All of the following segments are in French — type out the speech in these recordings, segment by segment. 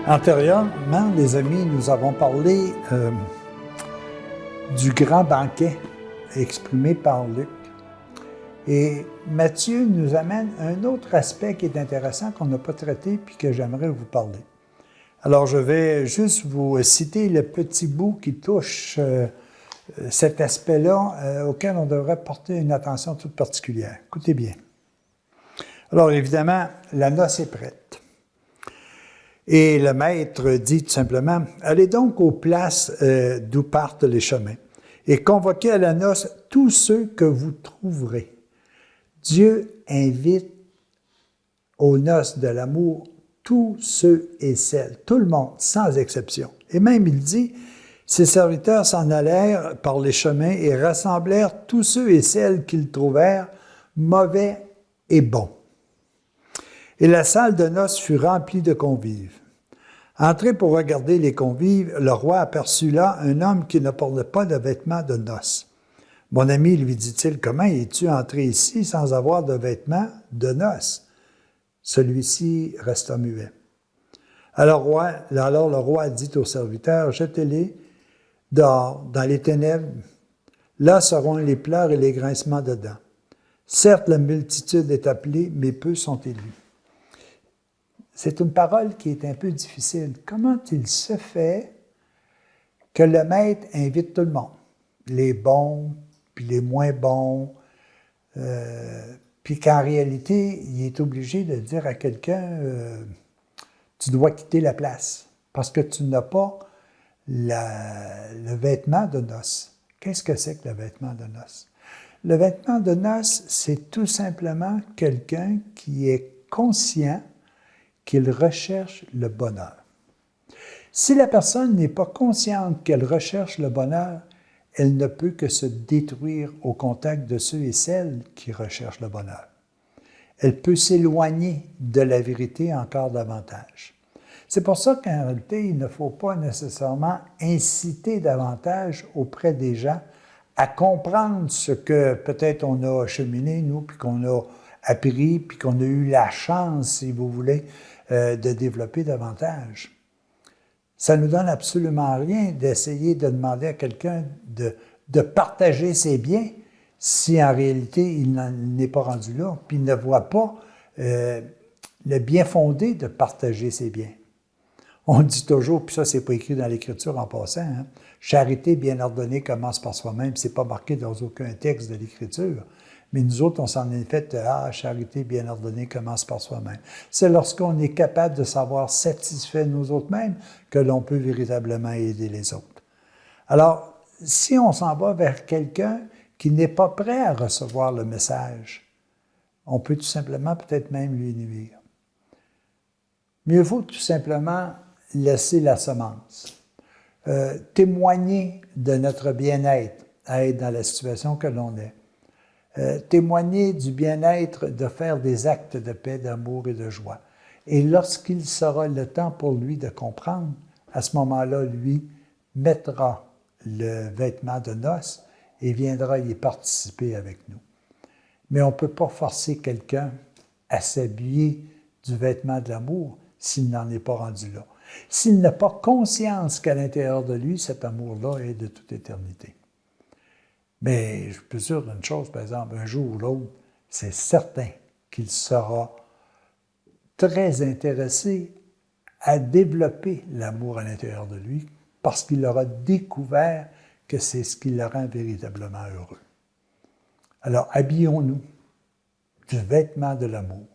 Antérieurement, les amis, nous avons parlé du grand banquet exprimé par Luc. Et Matthieu nous amène un autre aspect qui est intéressant qu'on n'a pas traité puis que j'aimerais vous parler. Alors, je vais juste vous citer le petit bout qui touche cet aspect-là auquel on devrait porter une attention toute particulière. Écoutez bien. Alors, évidemment, la noce est prête. Et le maître dit tout simplement, « Allez donc aux places d'où partent les chemins, et convoquez à la noce tous ceux que vous trouverez. » Dieu invite aux noces de l'amour tous ceux et celles, tout le monde, sans exception. Et même, il dit, « Ses serviteurs s'en allèrent par les chemins et rassemblèrent tous ceux et celles qu'ils trouvèrent, mauvais et bons. » Et la salle de noces fut remplie de convives. Entré pour regarder les convives, le roi aperçut là un homme qui ne portait pas de vêtements de noces. « Mon ami, lui dit-il, comment es-tu entré ici sans avoir de vêtements de noces? » Celui-ci resta muet. Alors le roi dit aux serviteurs, « Jetez-les dehors, dans les ténèbres. Là seront les pleurs et les grincements de dents. Certes, la multitude est appelée, mais peu sont élus. » C'est une parole qui est un peu difficile. Comment il se fait que le maître invite tout le monde, les bons, puis les moins bons, puis qu'en réalité, il est obligé de dire à quelqu'un tu dois quitter la place parce que tu n'as pas le vêtement de noces. Qu'est-ce que c'est que le vêtement de noces? Le vêtement de noces, c'est tout simplement quelqu'un qui est conscient qu'il recherche le bonheur. Si la personne n'est pas consciente qu'elle recherche le bonheur, elle ne peut que se détruire au contact de ceux et celles qui recherchent le bonheur. Elle peut s'éloigner de la vérité encore davantage. C'est pour ça qu'en réalité, il ne faut pas nécessairement inciter davantage auprès des gens à comprendre ce que peut-être on a cheminé, nous, puis qu'on a appris, puis qu'on a eu la chance, si vous voulez, de développer davantage. Ça ne nous donne absolument rien d'essayer de demander à quelqu'un de partager ses biens si en réalité il n'est pas rendu là, puis il ne voit pas le bien fondé de partager ses biens. On dit toujours, puis ça, c'est pas écrit dans l'Écriture en passant, hein, charité bien ordonnée commence par soi-même. C'est pas marqué dans aucun texte de l'Écriture. Mais nous autres, on s'en est fait, charité bien ordonnée commence par soi-même. C'est lorsqu'on est capable de savoir satisfaire nous autres mêmes que l'on peut véritablement aider les autres. Alors, si on s'en va vers quelqu'un qui n'est pas prêt à recevoir le message, on peut tout simplement peut-être même lui nuire. Mieux vaut tout simplement laisser la semence. Témoigner de notre bien-être à être dans la situation que l'on est. Témoigner du bien-être de faire des actes de paix, d'amour et de joie. Et lorsqu'il sera le temps pour lui de comprendre, à ce moment-là, lui mettra le vêtement de noces et viendra y participer avec nous. Mais on ne peut pas forcer quelqu'un à s'habiller du vêtement de l'amour s'il n'en est pas rendu là. S'il n'a pas conscience qu'à l'intérieur de lui, cet amour-là est de toute éternité. Mais je peux dire une chose, par exemple, un jour ou l'autre, c'est certain qu'il sera très intéressé à développer l'amour à l'intérieur de lui parce qu'il aura découvert que c'est ce qui le rend véritablement heureux. Alors, habillons-nous du vêtement de l'amour.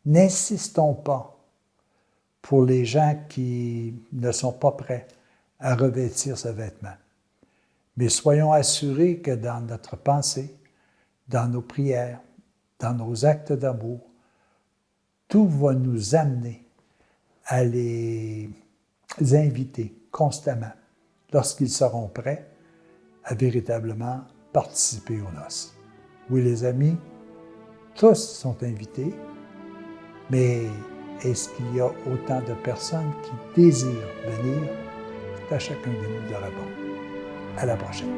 N'insistons pas pour les gens qui ne sont pas prêts à revêtir ce vêtement. Mais soyons assurés que dans notre pensée, dans nos prières, dans nos actes d'amour, tout va nous amener à les inviter constamment, lorsqu'ils seront prêts, à véritablement participer aux noces. Oui, les amis, tous sont invités, mais est-ce qu'il y a autant de personnes qui désirent venir? C'est à chacun de nous de répondre. À la prochaine.